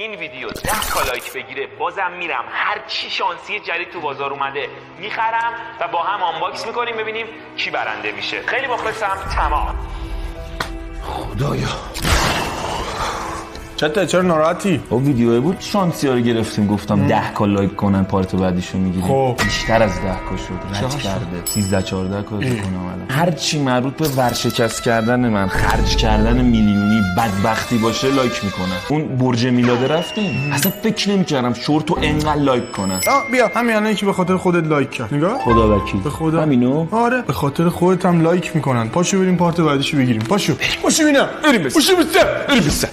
این ویدیو 10 تا لایک بگیره بازم میرم هر چی شانسی جدید تو بازار اومده میخرم و با هم آنباکس میکنیم ببینیم کی برنده میشه. خیلی مخلصم. تمام. خدایا چرا ناراحتی؟ او ویدیوه بود شانسیا رو گرفتیم گفتم 10 کا لایک کنن پارت بعدیشو میگیریم. خب بیشتر از 10 کا شد. رد کرده 13 14 کا کنم الان. هر چی مربوط به ورشکست کردن من، خرج کردن میلیونی، بدبختی باشه لایک میکنن. اون برج میلاد رفتیم اصلا فکر نمیکردم شورتو انقدر لایک کنن. بیا همین الان یکی به خاطر خودت لایک کرد. نگاه خدا وکیل. به خدا همینو. آره به خاطر خودت هم لایک میکنن. پاشو بریم پارت بعدیشو بگیریم. پاشو ببینم. بریم بس.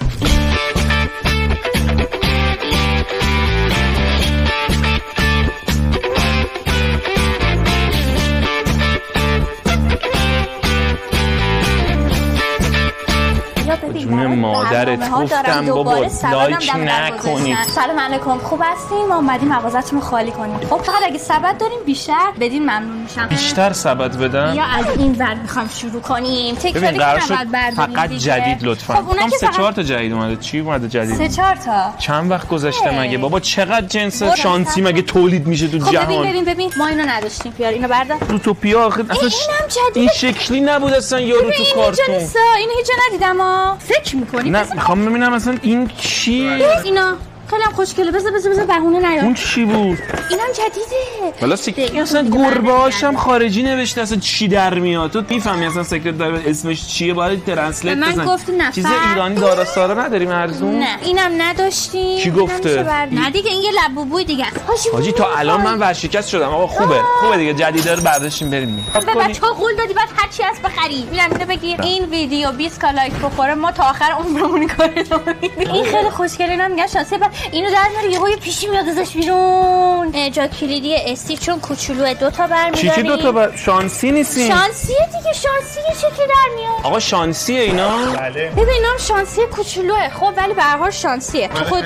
جون مادرت گفتم بابا لایک نکنید. سلام علیکم، خوب هستین؟ ما اومدیم مغازه‌تون رو خالی کنیم. خب فقط اگه سبد داریم بیشتر بدین ممنون میشم. بیشتر سبد بدن یا از این ور میخوام شروع کنیم. ببین قرار شد فقط جدید لطفا. خب اونم 3-4 تا جدید اومده. چی اومده جدید؟ 3-4 تا. چند وقت گذشته مگه بابا؟ چقدر جنس شانسی مگه تولید میشه تو جهان؟ خب ببین ما اینو نداشتیم. بیار اینو بردار. روتوپیا آخه اصلا این شکلی نبود اصلا یارو تو کارتون. اینو هیچ جا ندیدم. فکر می‌کنی؟ نه میخوام ببینم اصلا این چی؟ اینا خیلی هم خوشگله. بذار بهونه نیار. اون چی بود؟ اینم جدیده. والا سیکرت اصلا گربه هاشم خارجی نوشته اصلا چی در میاد؟ تو میفهمی اصلا سیکرت داره اسمش چیه؟ باید ترنسلیت بزن. من گفتی نه چیز ایرانی دارا نداریم ارزون؟ نه اینم نداشتیم. کی گفته؟ نه دیگه این یه لبوبوی دیگه. حاجی تا الان من ورشکست شدم. آقا خوبه دیگه جدیده رو برداشتیم بریم. به بچه‌ها قول دادی بعد هر چی هست بخری. میرم اینو بگیر. این ویدیو 20 کا لایک بخوره ما تا آخر عمرمون کارو می‌کنیم. این خیلی خوشگله. اینا میگن شانسی. بعد اینو در میاره یهو پیشی میاد ازش بیرون. جا کلیدی استی چون کوچولوه 2 تا برمی‌داری. چی 2 تا شانسی نیستی؟ شانسیه دیگه. شانسیه چه در میاد. آقا شانسیه اینا؟ بله. ببین اینم شانسی کوچولوه. خب ولی به هر حال شانسیه. تو خود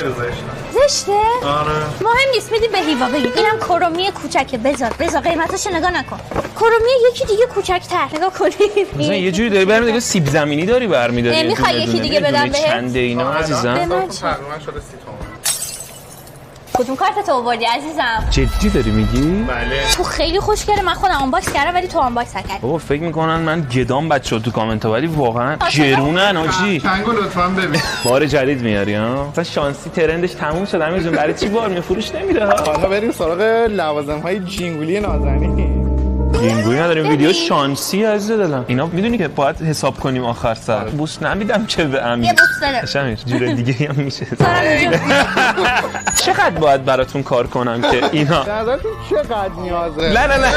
زشته؟ آره. مهم نیست میدی به هیوا بگید. اینم کرومی کوچکه. بذار قیمتش نگاه نکن. کرومی یکی دیگه کوچکتر. نگاه کنید. مثلا یه جوری داری برمی دیگه سیب زمینی داری برمی‌داری. میخوای یکی دیگه بدم بهت؟ چنده اینا عزیزم؟ تقریبا شده 30 تومن. کدوم کارت تو آوردی عزیزم؟ جدی داری میگی؟ بله. تو خیلی خوشگله. من خودم آنباکس کردم ولی تو آنباکس نکردی. بابا فکر میکنن من گدام بچه‌ها تو کامنت ها ولی واقعا گرونن آجی. چنگو لطفاً ببین. بار جدید میاری ها؟ مثلا شانسی ترندش تموم شد امیر جون. برای چی بار میفروش نمیده ها؟ حالا بریم سراغ لوازم‌های جینگولی نازنین. جینگولی نداریم. ویدیو شانسی عزیز دلم. اینا میدونی که باید حساب کنیم آخر سر. بوس نمیدم که به امیر. یه بوس داره. شامیر جور دیگه هم میشه. چقدر باید براتون کار کنم که اینا؟ نظرتون چقدر نیازه؟ نه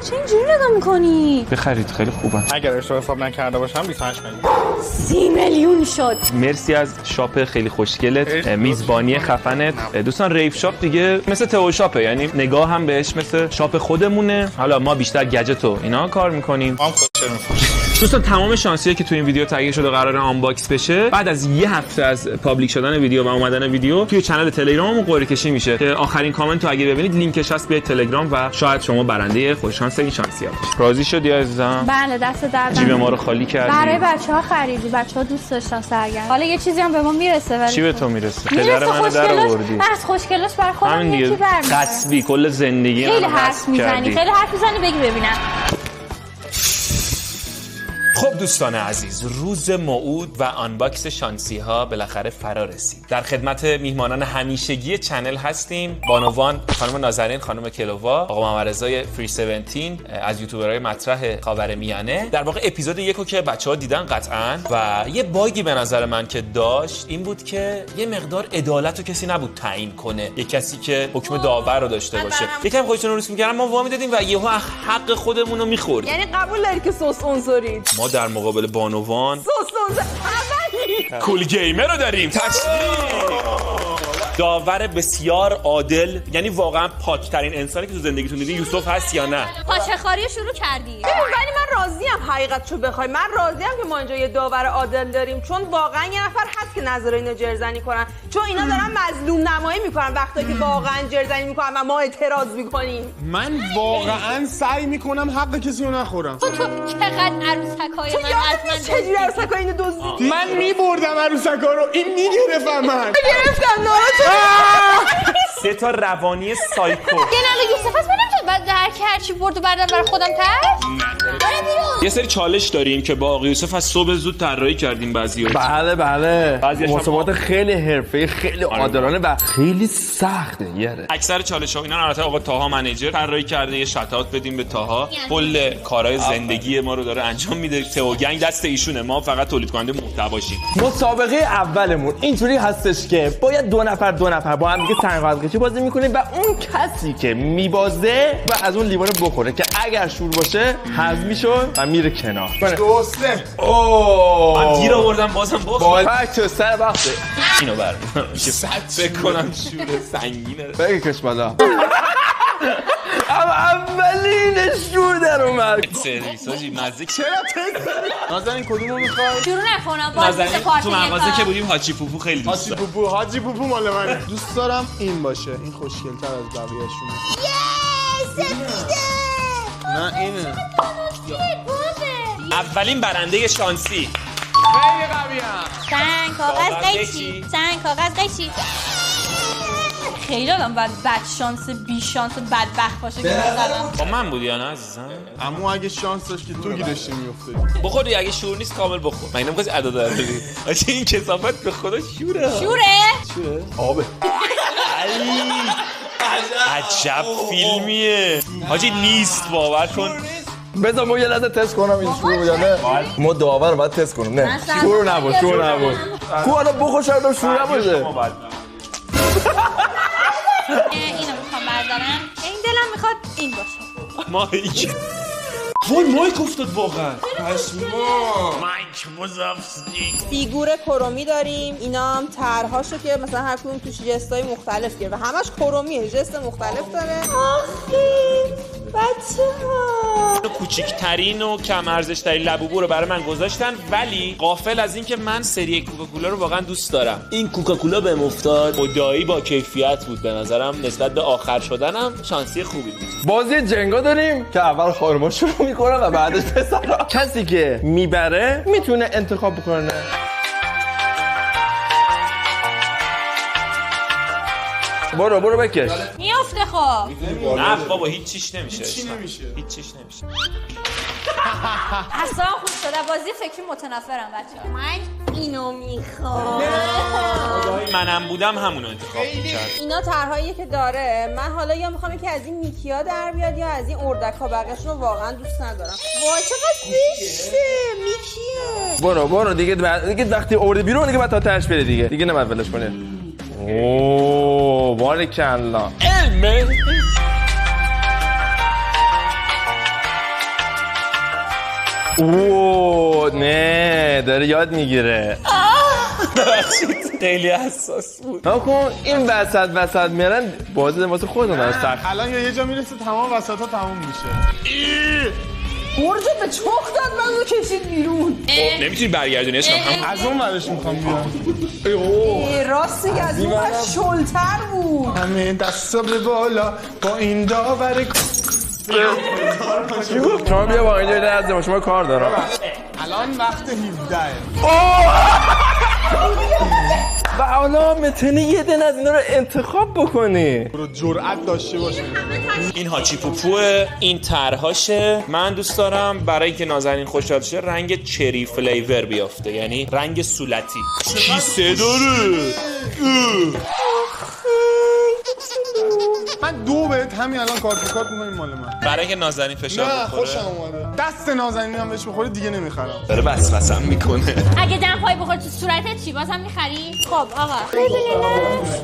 چه اینجوری نگاه میکنی؟ بخرید خیلی خوبه. اگر اشتباه حساب نکرده باشم 28 میلیون. 30 میلیون شد. مرسی از شاپ خیلی خوشگلت، میزبانی خفنت. دوستان ریف شاپ دیگه مثل تئو شاپه، یعنی نگاه هم بهش مثل شاپ خودمونه. حالا ما بیشتر گجت و اینا کار میکنیم. ما هم خوشگل می‌فروشیم. دوستان تمام شانسیه که تو این ویدیو تهیه شده قراره آنباکس بشه. بعد از یه هفته از پابلیک شدن ویدیو و اومدن ویدیو توی کانال تلگراممون قرعه کشی میشه که آخرین کامنت رو اگه ببینید لینکش هست به تلگرام و شاید شما برنده خوش شانس این شانسی‌ها باشید. راضی شدی عزیزم؟ بله دست درد جیب ما رو خالی کردی. برای بچه‌ها خریدی. بچه‌ها دوست داشتن سرگرم. حالا یه چیزی هم به ما میرسه ولی چی به تو میرسه؟ پدر منو در آوردی. بس خوشگلاش بر خودم همین یکی دیگه برمی‌داره. قصبی کل زندگی خیلی منو حرف میزنی. بگی ببینم. خب دوستان عزیز، روز موعود و آنباکس شانسی ها بالاخره فرا رسید. در خدمت میهمانان همیشگی چنل هستیم. بانوان خانم نازنین، خانم کلووا، آقا محمد رضای فری 17 از یوتیوبرهای مطرح خاورمیانه. در واقع اپیزود 1 که بچه‌ها دیدن قطعاً و یه باگی به نظر من که داشت این بود که یه مقدار عدالت رو کسی نبود تعیین کنه. یه کسی که حکم داور رو داشته باشه. یکم خودتون رو ریسک می‌کردن، ما وا می‌دادیم و یهو حق خودمون رو می‌خوردیم. یعنی قبول داری که سس اونزورید؟ ما در مقابل بانوان سس اونزور اولی کول گیمر رو داریم. داور بسیار عادل، یعنی واقعا پاکترین انسانی که تو زندگیتون دیدین یوسف هست یا نه؟ پاچه‌خواری شروع کردی. ولی من راضیم حقیقتشو بخوای، من راضیم که ما اینجا یه داور عادل داریم، چون واقعا یه نفر هست که نظر اینا جرزنی کنن، چون اینا دارن مظلوم نمایی میکنن وقتی که واقعا جرزنی میکنن و ما اعتراض میکنیم. من واقعا سعی میکنم حق کسی رو نخورم. تو چقدر عروسکای من از من چجوری عروسکای اینو دزدیدی؟ من میبردم عروسکا رو، این میگرفتم من. گرفتم ناراحت. 3 تا روانی سایکو. یه ناله یوسف هست، من نمیتونم بعد هر چی برد و بعدم برای خودم یه سری چالش داریم که با آقای یوسف از صبح زود طراحی کردیم بعضی‌ها. بله مسابقات خیلی حرفه‌ای، خیلی عادلانه و خیلی سخته. اکثر چالش‌ها اینا البته آقا طاها منیجر طراحی کرده، یه شتات بدیم به طاها، کل کارهای زندگی ما رو داره انجام میده. تئو گنگ دست ایشونه، ما فقط تولید کننده محتواشیم. مسابقه اولمون اینجوری هستش که باید دو نفر با هم دیگه سنگ‌قزقچی بازی میکنیم و اون کسی که میبازه و از اون لیوان بخوره که اگر شور باشه حذف میشه و میره کنار. درسته. من گیر آوردم بازم باید تو سر وقته اینو برمی‌دارم که فکر کنم شور سنگینه. بگه کش بالا. اما اولین شور در اومد. سرویس حاجی مزه. چرا نازنین کدومو میخوای؟ شروع نکنم باز نازنین تو مغازه که بودیم حاجی پوپو خیلی دوست دارم. حاجی پوپو مال منه. دوست دارم این باشه، این خوشگل‌تر از بقیه‌شونه. سفیده. نه اینه. اولین برنده شانسی. خیلی قویم. سنگ کاغذ قیچی، سنگ کاغذ قیچی. خیلی آدم بد شانس بی شانس بدبخت باشه که بزنم. با من بودی یا نه عزیزم؟ اما اگه شانس داشت که تو گیرش میافتادی. بخور دیگه، اگه شور نیست کامل بخور. من نمی‌خوام ادا داری. آجی این کثافت به خدا شوره. شوره؟ آبه. عجب فیلمیه. حاجی نیست باور کن. بذار ما یه لحظه تست کنم این شور یا نه. ما داور رو باید تست کنم. نه شور نباشه، شور نباشه. کو حالا بخور شاید شور نباشه. اینو میخوام بردارم. این دلم میخواد این باشه. مایک. وای مایک افتاد واقعا. مایک مزافسکی. فیگور کرومی داریم، اینا هم طرح‌هاشو که مثلا هر کدوم توش جستای مختلف گیره و همش کرومیه، جست مختلف داره. آخه بچه‌ها کوچیک‌ترین و کم ارزش‌ترین لبوبو رو برای من گذاشتن، ولی غافل از این که من سری کوکاکولا رو واقعا دوست دارم. این کوکاکولا بهم افتاد، خدایی با کیفیت بود به نظرم. نسبت به آخر شدنم شانسی خوبی بود. بازی جنگا داریم که اول خارما شروع میکنه و بعدش پسرا. کسی که میبره میتونه انتخاب بکنه. برو بکش. میافته خب. نه بابا هیچ چیش نمیشه. هیچ نمیشه. اصلا خوب شده بازی فکری متنفرم بچه‌ها. من اینو میخوام. منم بودم همونو انتخاب می‌کردم. اینا طرحایی که داره، من حالا یا میخوام که از این میکیا در بیاد یا از این اردک‌ها، بقیه‌شون رو واقعا دوست ندارم. وای چقدر زشته میکیه. برو دیگه وقتی آورده بیرون دیگه بعد تا تاش بره دیگه نباید ولش کنه. اوه بارکالله. علمه. اوه نه داره یاد میگیره. خیلی حساس بود. نکن این وسط میرن بازی واسه خودمون داره سخت. الان یه جا میرسه تمام وسطا تموم میشه. برج به چخ داد منو کشید بیرون. نمیتونی برگردونیش هم از اون ورش میخوام بیام. راستی از اون ور شلتر بود. همه دستا به بالا با این داور. شما بیا با اینجا لازم شما کار دارم. الان وقت 17. و حالا میتونی یه دن از اینا رو انتخاب بکنی. برو جرأت داشته باشه. این هاچی پوپوه، این طرحاشه. من دوست دارم برای اینکه نازنین خوشحال شه رنگ چری فلیور بیافته، یعنی رنگ صولتی. کیسه داره. من 2 بهت همین الان کارت میکنیم مال من. برای اینکه نازنین فشار نه بخوره. خوشم اومده. دست نازنین هم بهش بخوره دیگه نمیخرم. داره وسوسه میکنه. اگه دم پای بخور تو صورتت چی بازم میخری؟ خب آقا ببینید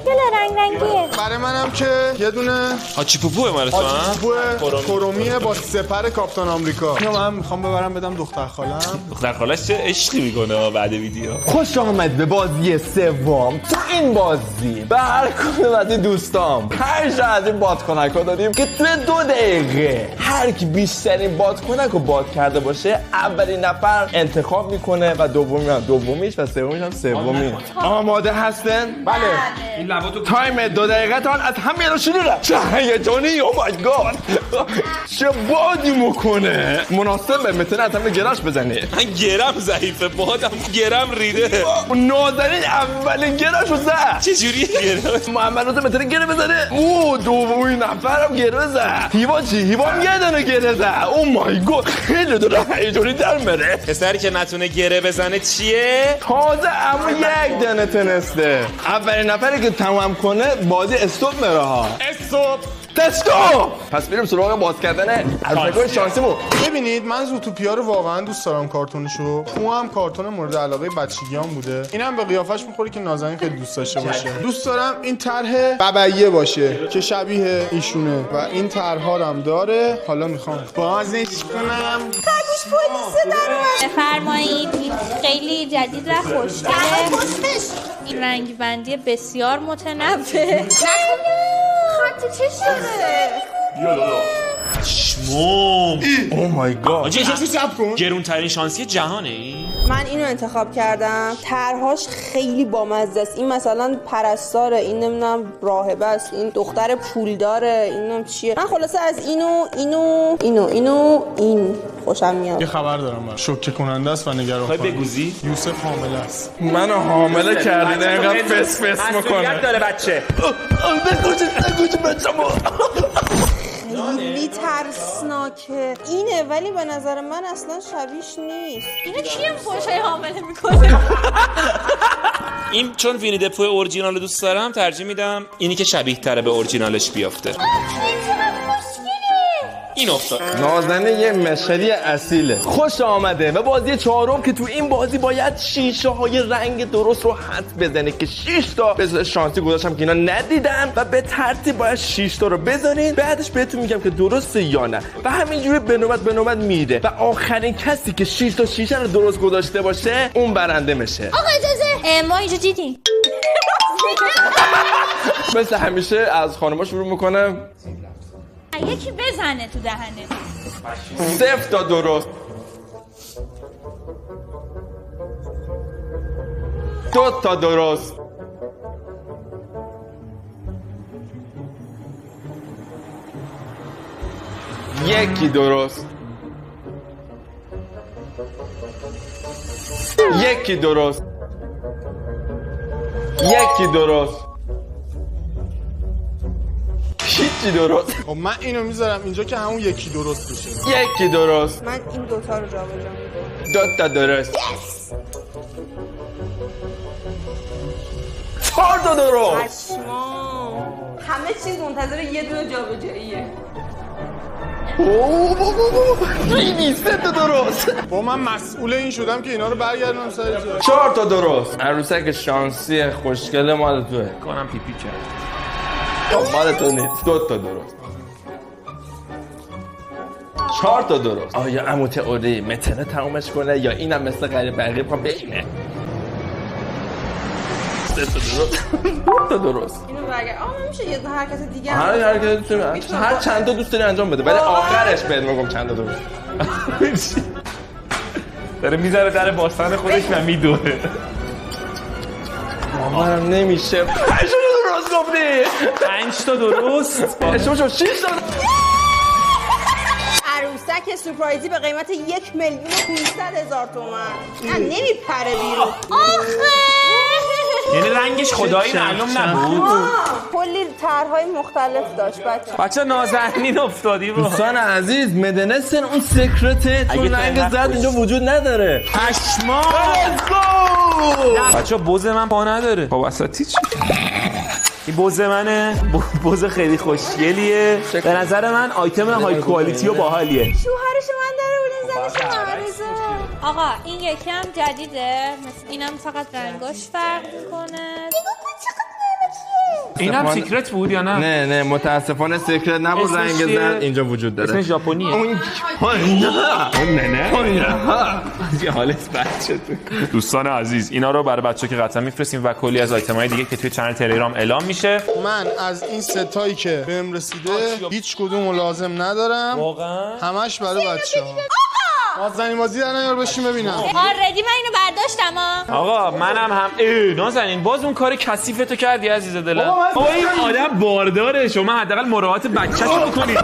دل رنگیه. برای منم که یه دونه هاچی پوپوه مال تو ها؟ کرومیه با سپر کاپیتان آمریکا. اینو من میخوام ببرم بدم دختر خالم. دختر خالش چه عشقی میکنه بعد ویدیو. خوش آمد به بازی سوم. تو این بازی به هر کدوم از این دوستام 5 از این بادکنک‌ها دادیم که توی 2 دقیقه هر کی بیشترین بادکنک رو رو باد کرده باشه اولین نفر انتخاب میکنه و دومیش و سومیش هم سومی. آماده هستن؟ بله. این لباتو تایم 2 دقیقه تان از همین شروع. چه هیجانی، او مای گاد. چه بادی میکنه. مناسبه میتونه از همه گراش بزنه. من گرم ضعیفه، بادم گرم ریده. نازنین اولین گراشو زد. چه جوریه گرم؟ محمد رضا میتونه گره بزنه. او دومین نفرم گره زد. هیوا چی؟ هیوا هم یه دونه گره زد. او مای گاد، خیلی داره هیجانی در میره. پسری که نتونه گره بزنه چیه؟ تازه اما یک دونه تنسته. اولین نفری که تمام کنه بازی استوب میره ها. استوب. تستو. پس بریم سراغ باز کردن عروسکای شانسیمون. ببینید من زوتوپیا رو واقعا دوست دارم کارتونشو. اون هم کارتون مورد علاقه بچگیام بوده. اینم به قیافش میخوره که نازنین خیلی دوست داشته باشه. دوست دارم این طرح ببعیه باشه که شبیه ایشونه و این طرح‌ها رو هم داره. حالا میخوام بازش کنم. خرگوش پلیس در بفرمایید. این خیلی جدید و خوشگله. این رنگ بندی بسیار متنوع. خط چه شده؟ شموم. او مای گاد. آجی صبر کن. گرونترین شانسی جهانه این. من اینو انتخاب کردم. طرحهاش خیلی بامزه است. این مثلا پرستاره، این نمیدونم راهبه است، این دختر پولداره، این نمیدونم چیه. من خلاصه از این خوشم میاد. یه خبر دارم برات. شوکه کننده است و نگران خواهی کننده. بگوزی؟ یوسف حامله است. منو حامله کردین اینقدر فس میکنه. داره بچه. نگوش بچه‌مو. خیلی ترسناکه اینه، ولی به نظر من اصلا شبیهش نیست. اینو کیم خوشای حامله میکنه؟ این چون وینی دپو اورجینال دوست دارم ترجیح میدم اینی که شبیه تره به اورجینالش بیافته. این افتاد. نازنین یه مشهدی اصیله. خوش آمده و بازی چهارم که تو این بازی باید شیشه های رنگ درست رو حد بزنه که 6 تا به شانسی گذاشتم که اینا ندیدن و به ترتیب باید 6 تا رو بزنین. بعدش بهتون میگم که درسته یا نه و همینجوری به نوبت میره و آخرین کسی که 6 تا شیشه رو درست گذاشته باشه اون برنده میشه. آقا اجازه ما اینجا دیدیم. مثل همیشه از خانم‌ها شروع میکنه. یکی بزنه تو دهنه. 0 تا درست. 2 تا درست. 1 درست. 1 درست. 1 درست. هیچی درست. خب من اینو میذارم اینجا که همون یکی درست بشه. 1 درست. من این دوتا رو جابجا میکنم. 2 تا درست. 4 تا درست. پشمام. همه چیز منتظر یه دونه جابجاییه. خیلی 3 تا درست. با من مسئول این شدم که اینا رو برگردونم سر جا. 4 تا درست. عروسک شانسی خوشگل مال توه. کنم پیپی کرد. مال تو نیست. 2 تا درست. 4 تا درست. آیا عمو تئوری متنه تمومش کنه یا اینم مثل غریب بقیه پا بینه؟ 3 تا درست. 4 تا درست. اینو برگرد. میشه یه حرکت دیگه هر حرکت دوست هر چند تا دوست داری انجام بده ولی آخرش بهت میگم چند تا درست. داره میذاره در باستان خودش و میدوه. باورم نمیشه. 5 تا درست گفتی. 5 تا درست. اشتباه شد. 6 تا. عروسک سورپرایزی به قیمت 1,500,000 تومان. نه نمیپره بیرون. یعنی رنگش خدایی معلوم نبود. کلی طرح‌های مختلف داشت بچه نازنین افتادی با. دوستان عزیز مدنستن اون سکرته چون رنگ زرد اینجا وجود نداره. پشما. بچه بوز من پا نداره. با وسطی چی؟ این بوز منه. بوز خیلی خوشگلیه. به نظر من آیتم های کوالیتی و باحالیه. شوهرش من داره اون زنش معرضه. آقا این یکی هم جدیده. مثل اینم فقط رنگاش فرق میکنه. اینم سیکرت بود یا نه؟ نه متاسفانه سیکرت نبود. رنگ زرد اینجا وجود داره. اسمش ژاپنیه. اون نه حالت بچه تو. دوستان عزیز اینا رو برای بچه‌ها که قطعا میفرستیم و کلی از آیتم‌های دیگه که توی چنل تلگرام اعلام میشه. من از این ستایی که بهم رسیده هیچ کدوم لازم ندارم. واقعا همش برای بچه‌ها. نازنین بازی در نیار بشین ببینم. آردی من اینو برداشتم آقا منم هم نازنین باز اون کار کثیفتو کردی عزیز دلم. بابا این آدم بارداره، شما حداقل مراعات بچه‌شو بکنید.